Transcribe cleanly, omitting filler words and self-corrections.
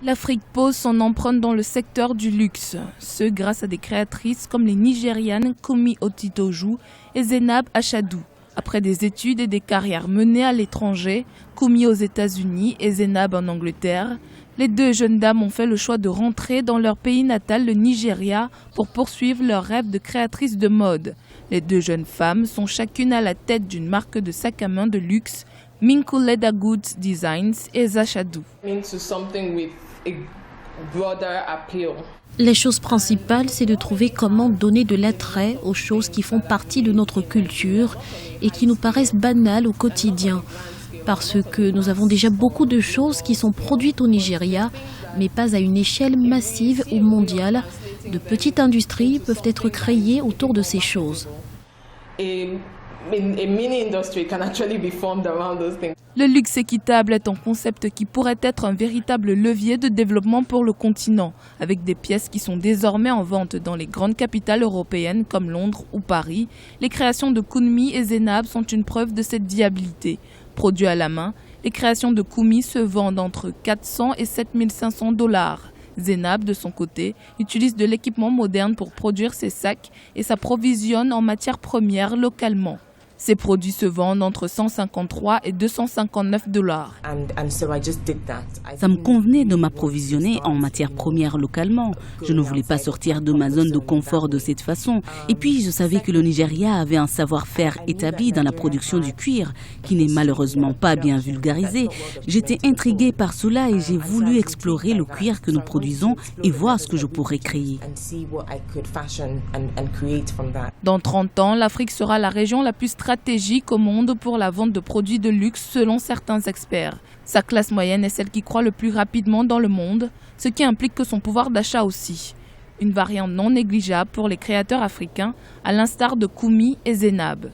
L'Afrique pose son empreinte dans le secteur du luxe, ce grâce à des créatrices comme les Nigérianes Kumi Otitoju et Zainab Achadou. Après des études et des carrières menées à l'étranger, Kumi aux États-Unis et Zainab en Angleterre, les deux jeunes dames ont fait le choix de rentrer dans leur pays natal, le Nigeria, pour poursuivre leur rêve de créatrice de mode. Les deux jeunes femmes sont chacune à la tête d'une marque de sac à main de luxe, Minku Leather Goods Designs et Zachadou. Les choses principales, c'est de trouver comment donner de l'attrait aux choses qui font partie de notre culture et qui nous paraissent banales au quotidien. Parce que nous avons déjà beaucoup de choses qui sont produites au Nigeria, mais pas à une échelle massive ou mondiale. De petites industries peuvent être créées autour de ces choses. Le luxe équitable est un concept qui pourrait être un véritable levier de développement pour le continent, avec des pièces qui sont désormais en vente dans les grandes capitales européennes comme Londres ou Paris. Les créations de Kumi et Zainab sont une preuve de cette viabilité. Produits à la main, les créations de Kumi se vendent entre 400 et 7500 $. Zainab, de son côté, utilise de l'équipement moderne pour produire ses sacs et s'approvisionne en matières premières localement. Ces produits se vendent entre 153 et 259 $. Ça me convenait de m'approvisionner en matières premières localement. Je ne voulais pas sortir de ma zone de confort de cette façon. Et puis, je savais que le Nigeria avait un savoir-faire établi dans la production du cuir, qui n'est malheureusement pas bien vulgarisé. J'étais intriguée par cela et j'ai voulu explorer le cuir que nous produisons et voir ce que je pourrais créer. Dans 30 ans, l'Afrique sera la région la plus stratégique au monde pour la vente de produits de luxe selon certains experts. Sa classe moyenne est celle qui croît le plus rapidement dans le monde, ce qui implique que son pouvoir d'achat aussi. Une variante non négligeable pour les créateurs africains, à l'instar de Kumi et Zainab.